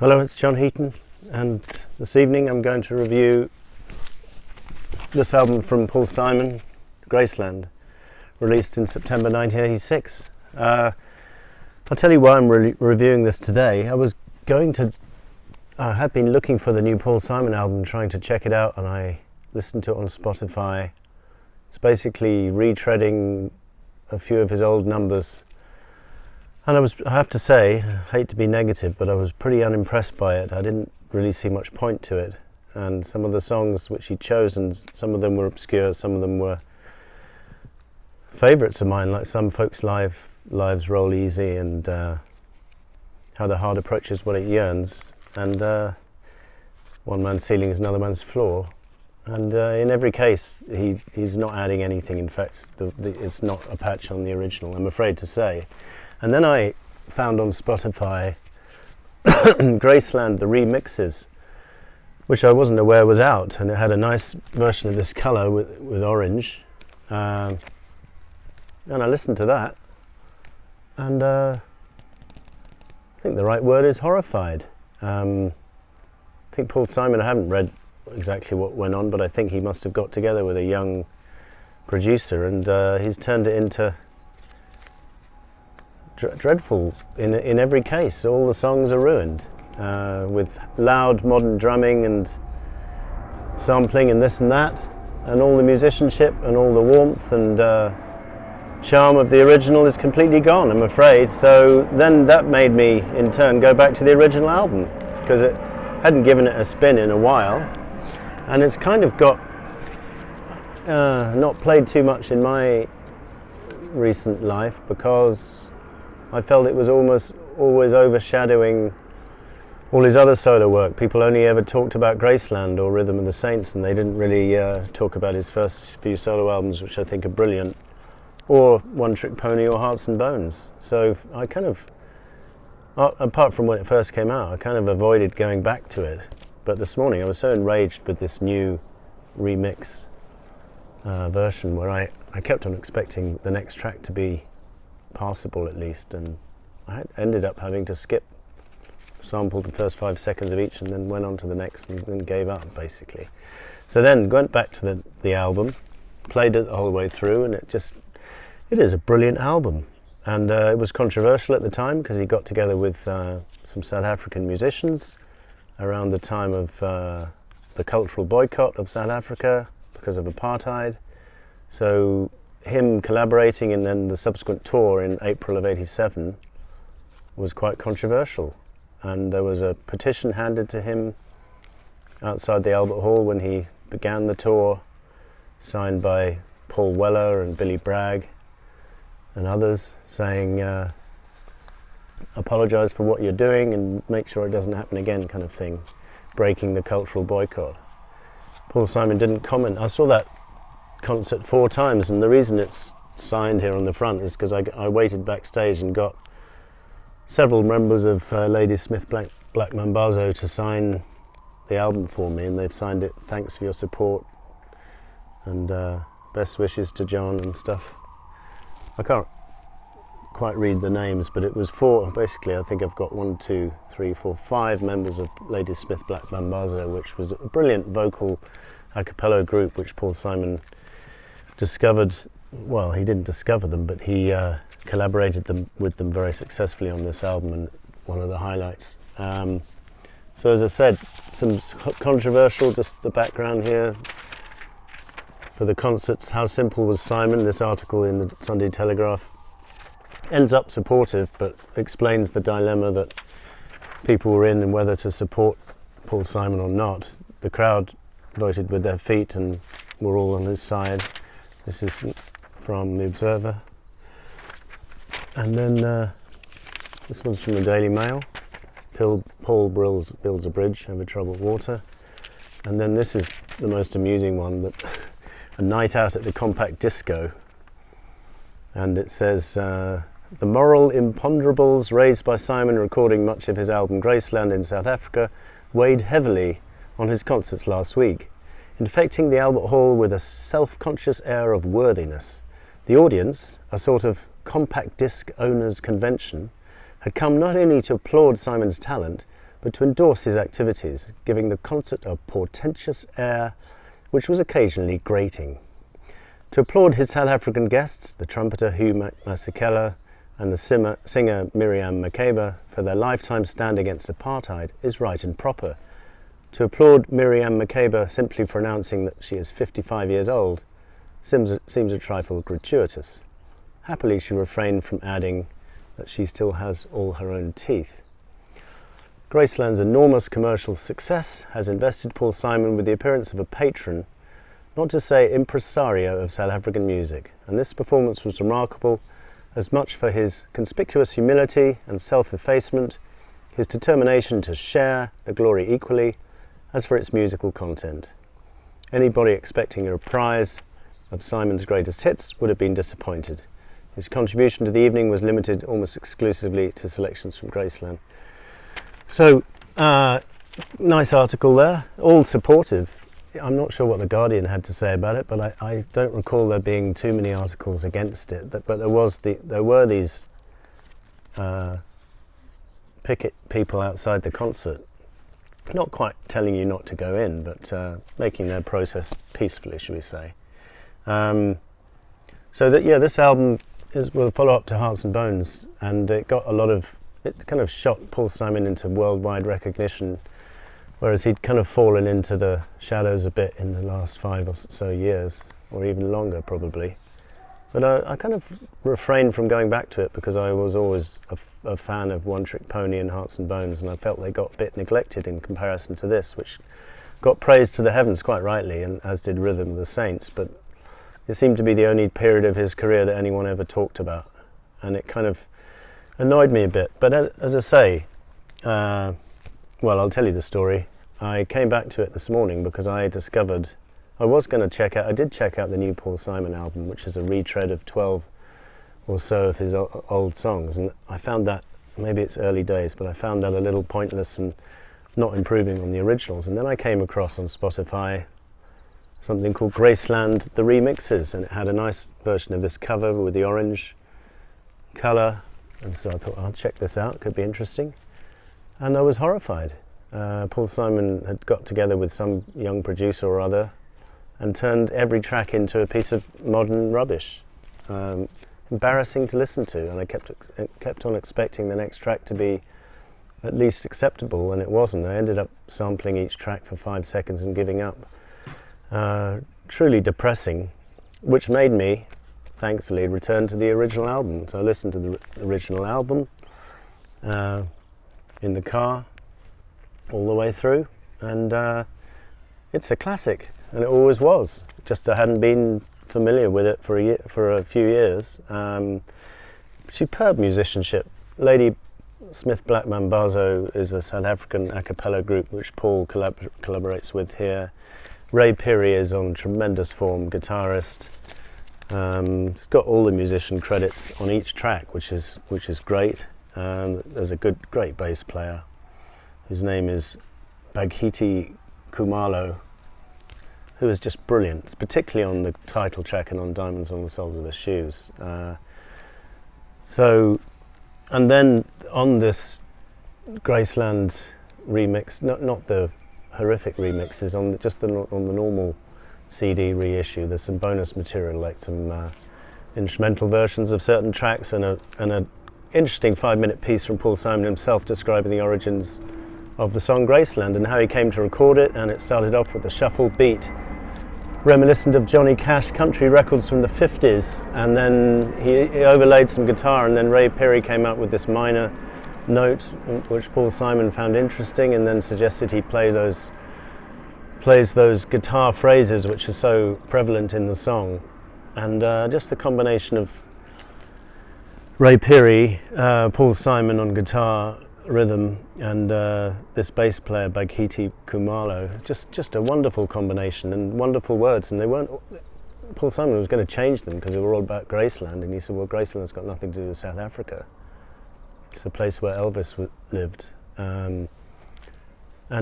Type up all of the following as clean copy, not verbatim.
Hello, it's John Heaton, and this evening I'm going to review this album from Paul Simon, Graceland, released in September 1986. I'll tell you why I'm reviewing this today. I have been looking for the new Paul Simon album, trying to check it out, and I listened to it on Spotify. It's basically retreading a few of his old numbers. And I have to say, I hate to be negative, but I was pretty unimpressed by it. I didn't really see much point to it. And some of the songs which he'd chosen, some of them were obscure, some of them were favourites of mine, like Some Folks' Lives Roll Easy and How the Heart Approaches What It Yearns, and One Man's Ceiling is Another Man's Floor. And in every case, he's not adding anything. In fact, it's not a patch on the original, I'm afraid to say. And then I found on Spotify Graceland the Remixes, which I wasn't aware was out, and it had a nice version of this colour with orange. And I listened to that, and I think the right word is horrified. I think Paul Simon, I haven't read exactly what went on, but I think he must have got together with a young producer, and he's turned it into dreadful in every case. All the songs are ruined with loud modern drumming and sampling and this and that, and all the musicianship and all the warmth and charm of the original is completely gone, I'm afraid. So then that made me in turn go back to the original album, because it hadn't given it a spin in a while, and it's kind of got not played too much in my recent life, because I felt it was almost always overshadowing all his other solo work. People only ever talked about Graceland or Rhythm of the Saints, and they didn't really talk about his first few solo albums, which I think are brilliant, or One Trick Pony or Hearts and Bones. So I kind of, apart from when it first came out, I kind of avoided going back to it. But this morning I was so enraged with this new remix version, where I kept on expecting the next track to be passable at least, and I ended up having to sample the first 5 seconds of each and then went on to the next and then gave up basically. So then went back to the album, played it the whole way through, and it is a brilliant album. And it was controversial at the time because he got together with some South African musicians around the time of the cultural boycott of South Africa because of apartheid. So him collaborating and then the subsequent tour in April of '87 was quite controversial, and there was a petition handed to him outside the Albert Hall when he began the tour, signed by Paul Weller and Billy Bragg and others, saying apologise for what you're doing and make sure it doesn't happen again, kind of thing, breaking the cultural boycott. Paul Simon didn't comment. I saw that concert 4 times, and the reason it's signed here on the front is because I waited backstage and got several members of Ladysmith Black Mambazo to sign the album for me, and they've signed it, thanks for your support and best wishes to John and stuff. I can't quite read the names, but it was 4, basically. I think I've got 1, 2, 3, 4, 5 members of Ladysmith Black Mambazo, which was a brilliant vocal a cappella group which Paul Simon discovered. Well, he didn't discover them, but he collaborated with them very successfully on this album, and one of the highlights. So as I said, some controversial, just the background here for the concerts. How simple was Simon? This article in the Sunday Telegraph ends up supportive, but explains the dilemma that people were in and whether to support Paul Simon or not. The crowd voted with their feet and were all on his side. This is from The Observer. And then this one's from the Daily Mail. Paul builds a bridge over troubled water. And then this is the most amusing one, that a night out at the Compact Disco. And it says, the moral imponderables raised by Simon recording much of his album Graceland in South Africa weighed heavily on his concerts last week, infecting the Albert Hall with a self-conscious air of worthiness. The audience, a sort of compact disc owners' convention, had come not only to applaud Simon's talent, but to endorse his activities, giving the concert a portentous air which was occasionally grating. To applaud his South African guests, the trumpeter Hugh Masekela and the singer Miriam Makeba, for their lifetime stand against apartheid is right and proper. To applaud Miriam Makeba simply for announcing that she is 55 years old seems a trifle gratuitous. Happily, she refrained from adding that she still has all her own teeth. Graceland's enormous commercial success has invested Paul Simon with the appearance of a patron, not to say impresario, of South African music, and this performance was remarkable as much for his conspicuous humility and self-effacement, his determination to share the glory equally, as for its musical content. Anybody expecting a reprise of Simon's greatest hits would have been disappointed. His contribution to the evening was limited almost exclusively to selections from Graceland. So, nice article there, all supportive. I'm not sure what The Guardian had to say about it, but I don't recall there being too many articles against it. But there were these picket people outside the concert, not quite telling you not to go in, but making their process peacefully, shall we say. This album will follow up to Hearts and Bones, and it kind of shot Paul Simon into worldwide recognition, whereas he'd kind of fallen into the shadows a bit in the last 5 or so years, or even longer probably. But I kind of refrained from going back to it because I was always a fan of One Trick Pony and Hearts and Bones, and I felt they got a bit neglected in comparison to this, which got praised to the heavens quite rightly, and as did Rhythm of the Saints, but it seemed to be the only period of his career that anyone ever talked about, and it kind of annoyed me a bit. But as I say, I'll tell you the story. I came back to it this morning because I discovered I did check out the new Paul Simon album, which is a retread of 12 or so of his old songs, and I found that, maybe it's early days, but I found that a little pointless and not improving on the originals. And then I came across on Spotify something called Graceland the Remixes, and it had a nice version of this cover with the orange colour, and so I thought, I'll check this out, it could be interesting. And I was horrified. Paul Simon had got together with some young producer or other and turned every track into a piece of modern rubbish. Embarrassing to listen to, and I kept on expecting the next track to be at least acceptable, and it wasn't. I ended up sampling each track for 5 seconds and giving up. Truly depressing, which made me, thankfully, return to the original album. So I listened to the original album in the car all the way through, and it's a classic, and it always was. Just I hadn't been familiar with it for a few years. Superb musicianship. Lady Smith Black Mambazo is a South African a cappella group which Paul collaborates with here. Ray Peary is on tremendous form, guitarist. It's got all the musician credits on each track, which is great. There's a great bass player whose name is Baghiti Kumalo, who is just brilliant, particularly on the title track and on Diamonds on the Soles of Her Shoes. And then on this Graceland remix, not the horrific remixes, on the normal CD reissue, there's some bonus material, like some instrumental versions of certain tracks, and an interesting 5-minute piece from Paul Simon himself describing the origins of the song Graceland and how he came to record it. And it started off with a shuffle beat reminiscent of Johnny Cash country records from the 50s, and then he overlaid some guitar, and then Ray Peary came out with this minor note which Paul Simon found interesting, and then suggested he plays those guitar phrases which are so prevalent in the song. And just the combination of Ray Peary, Paul Simon on guitar, rhythm, and this bass player Baghiti Kumalo, just a wonderful combination and wonderful words. And Paul Simon was going to change them because they were all about Graceland, and he said, well, Graceland's got nothing to do with South Africa. It's a place where Elvis lived. And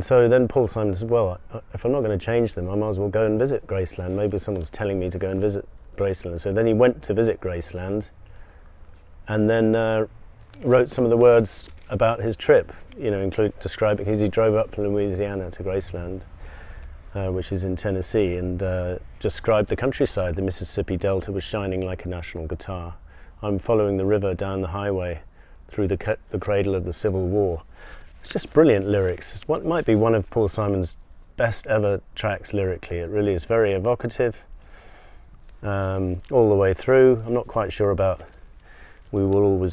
so then Paul Simon said, well, if I'm not going to change them, I might as well go and visit Graceland. Maybe someone's telling me to go and visit Graceland. So then he went to visit Graceland, and then wrote some of the words about his trip, describing, because he drove up from Louisiana to Graceland, which is in Tennessee, and described the countryside. The Mississippi Delta was shining like a national guitar. I'm following the river down the highway through the cradle of the Civil War. It's just brilliant lyrics. It's what might be one of Paul Simon's best ever tracks lyrically. It really is very evocative all the way through. I'm not quite sure about we will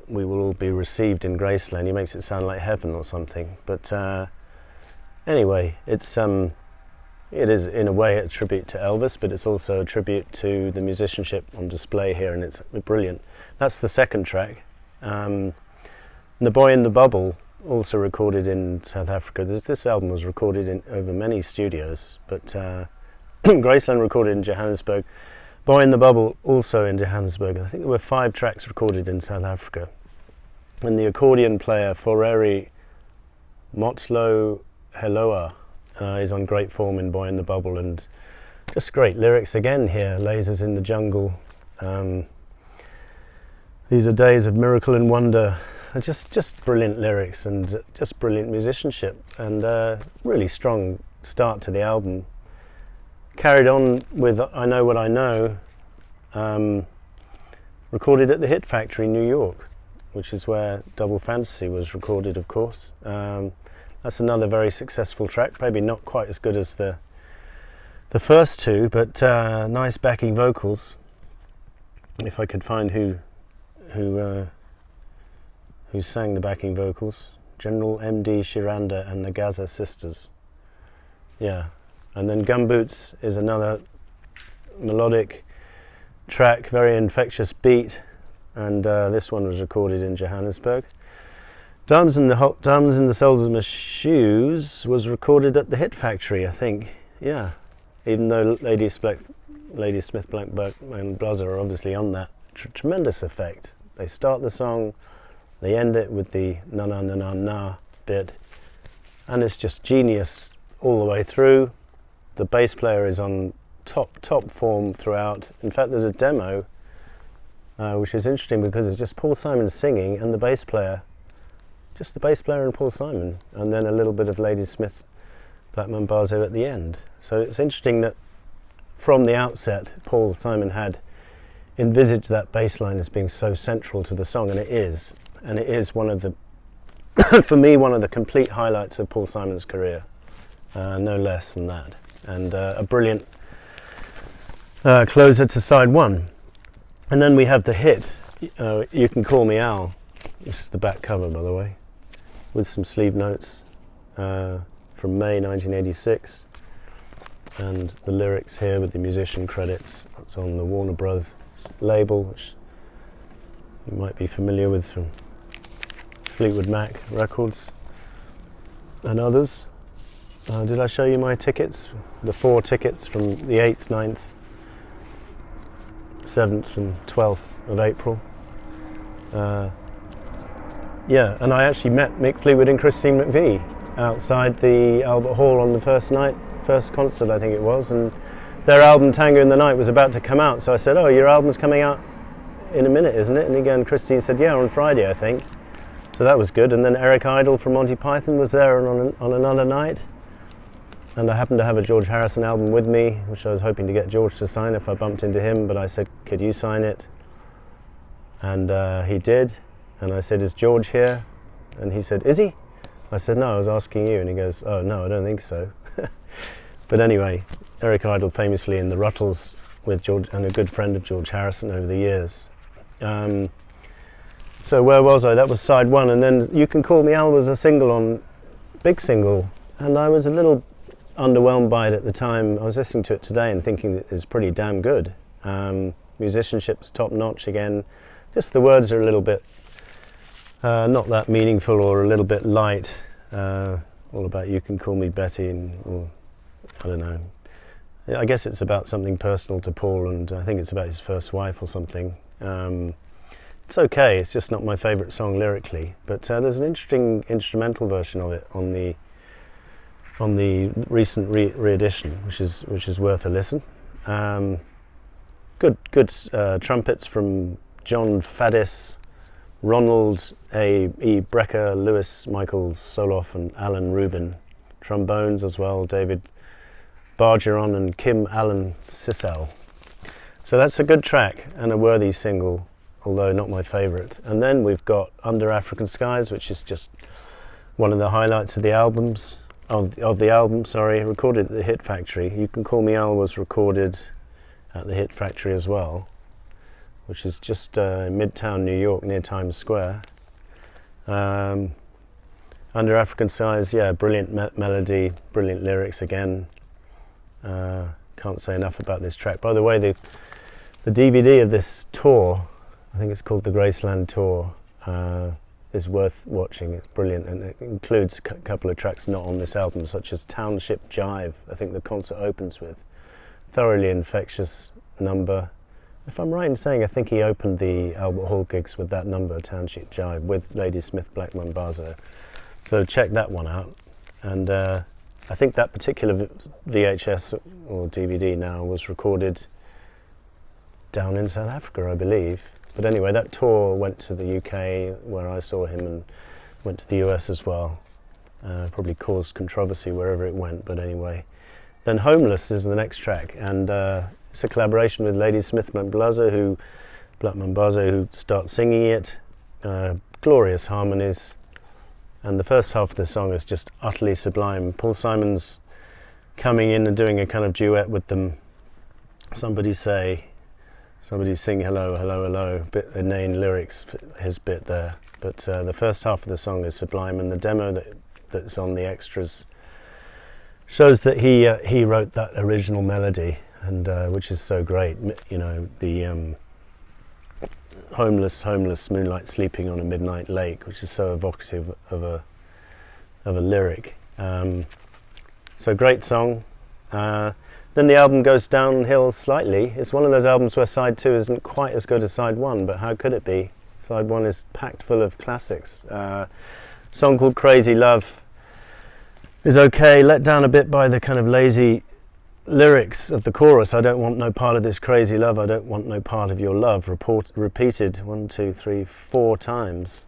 all be received in Graceland. He makes it sound like heaven or something. But anyway, it is in a way a tribute to Elvis, but it's also a tribute to the musicianship on display here, and it's brilliant. That's the second track. The Boy in the Bubble, also recorded in South Africa. This album was recorded over many studios, but Graceland recorded in Johannesburg. Boy in the Bubble also in Johannesburg. I think there were 5 tracks recorded in South Africa. And the accordion player Foreri Motlo Heloa is on great form in Boy in the Bubble, and just great lyrics again here. Lasers in the jungle. These are days of miracle and wonder. Just brilliant lyrics and just brilliant musicianship, and really strong start to the album. Carried on with I Know What I Know, recorded at the Hit Factory, New York, which is where Double Fantasy was recorded, of course. That's another very successful track, maybe not quite as good as the first two, but nice backing vocals. If I could find who sang the backing vocals. General M.D. Shiranda and the Gaza Sisters. Yeah. And then Gumboots is another melodic track, very infectious beat, and this one was recorded in Johannesburg. Diamonds in the Soles of My Shoes was recorded at the Hit Factory, I think. Yeah. Even though Lady Smith, Blackbird and Buzzer are obviously on that. Tremendous effect. They start the song, they end it with the na na na na na bit, and it's just genius all the way through. The bass player is on top form throughout. In fact, there's a demo which is interesting because it's just Paul Simon singing and the bass player, just the bass player and Paul Simon, and then a little bit of Lady Smith, Black Mambazo at the end. So it's interesting that from the outset, Paul Simon had envisaged that bass line as being so central to the song, and it is. And it is one of the, for me, one of the complete highlights of Paul Simon's career, no less than that. And a brilliant closer to side one. And then we have the hit, You Can Call Me Al. This is the back cover, by the way, with some sleeve notes from May 1986. And the lyrics here with the musician credits. It's on the Warner Brothers label, which you might be familiar with from Fleetwood Mac Records and others. Did I show you my tickets? The 4 tickets from the 8th, 9th, 7th and 12th of April. Yeah, and I actually met Mick Fleetwood and Christine McVie outside the Albert Hall on the first concert I think it was, and their album Tango in the Night was about to come out, so I said, oh, your album's coming out in a minute, isn't it? And again, Christine said, yeah, on Friday, I think. So that was good. And then Eric Idle from Monty Python was there on another night. And I happened to have a George Harrison album with me, which I was hoping to get George to sign if I bumped into him, but I said, could you sign it? And he did. And I said, is George here? And he said, is he? I said, no, I was asking you. And he goes, oh, no, I don't think so. But anyway, Eric Idle famously in the Ruttles with George, and a good friend of George Harrison over the years. So where was I? That was side one, and then You Can Call Me Al was a big single, and I was a little underwhelmed by it at the time. I was listening to it today and thinking that it's pretty damn good. Musicianship's top notch again. Just the words are a little bit not that meaningful, or a little bit light. All about you can call me Betty, or I don't know. I guess it's about something personal to Paul, and I think it's about his first wife or something. It's okay, it's just not my favourite song lyrically, but there's an interesting instrumental version of it on the recent re-edition, which is worth a listen. Good trumpets from John Faddis Ronald E. Brecker, Lewis Michaels Soloff and Alan Rubin. Trombones as well, David Bargeron and Kim Allen Sissel. So that's a good track and a worthy single, although not my favourite. And then we've got Under African Skies, which is just one of the highlights of the albums, recorded at the Hit Factory. You Can Call Me Al was recorded at the Hit Factory as well, which is just in Midtown, New York, near Times Square. Under African Skies, yeah, brilliant melody, brilliant lyrics again. Can't say enough about this track. By the way, the DVD of this tour, I think it's called the Graceland Tour, is worth watching. It's brilliant, and it includes a couple of tracks not on this album, such as Township Jive, I think the concert opens with. Thoroughly infectious number. If I'm right in saying, I think he opened the Albert Hall gigs with that number, Township Jive, with Ladysmith Black Mambazo. So check that one out. And I think that particular VHS or DVD now was recorded down in South Africa, I believe. But anyway, that tour went to the UK where I saw him, and went to the US as well. Probably caused controversy wherever it went, but anyway. Then Homeless is the next track, and it's a collaboration with Ladysmith Black Mambazo, who starts singing it. Glorious harmonies. And the first half of the song is just utterly sublime. Paul Simon's coming in and doing a kind of duet with them. Somebody sing hello, hello, hello. Bit inane lyrics, his bit there. But the first half of the song is sublime, and the demo that's on the extras shows that he wrote that original melody, and which is so great. You know, the homeless moonlight sleeping on a midnight lake, which is so evocative of a lyric. So great song. Then the album goes downhill slightly. It's one of those albums where side 2 isn't quite as good as side 1, but how could it be? Side 1 is packed full of classics. Song called Crazy Love is okay, let down a bit by the kind of lazy lyrics of the chorus. I don't want no part of this crazy love, I don't want no part of your love, repeated 1, 2, 3, 4 times.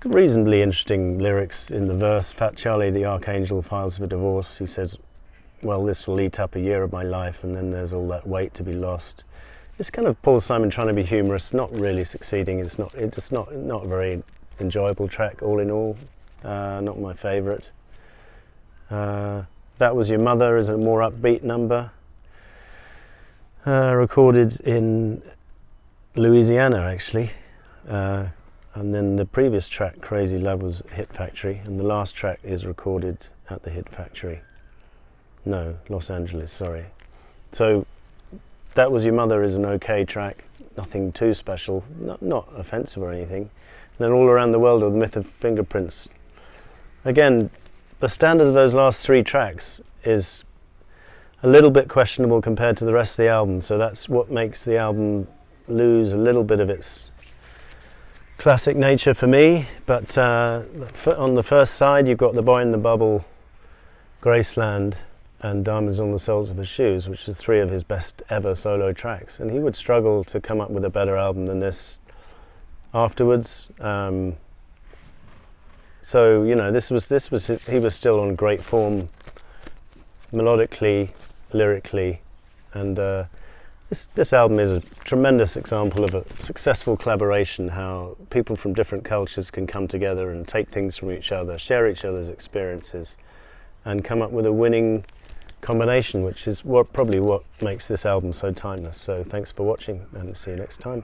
Reasonably interesting lyrics in the verse. Fat Charlie the Archangel files for divorce. He says, well, this will eat up a year of my life, and then there's all that weight to be lost. It's kind of Paul Simon trying to be humorous, not really succeeding. It's not a very enjoyable track all in all. Not my favourite. That Was Your Mother is a more upbeat number, recorded in Louisiana actually, and then the previous track, Crazy Love, was Hit Factory, and the last track is recorded at the Hit Factory. No, Los Angeles, sorry. So That Was Your Mother is an okay track, nothing too special, not offensive or anything. And then All Around the World, or The Myth of Fingerprints. Again, the standard of those last 3 tracks is a little bit questionable compared to the rest of the album, so that's what makes the album lose a little bit of its classic nature for me. But on the first side you've got The Boy in the Bubble, Graceland and Diamonds on the Soles of His Shoes, which are 3 of his best ever solo tracks, and he would struggle to come up with a better album than this afterwards. So, you know, he was still on great form melodically, lyrically, and this album is a tremendous example of a successful collaboration, how people from different cultures can come together and take things from each other, share each other's experiences, and come up with a winning combination, which is probably what makes this album so timeless. So thanks for watching, and see you next time.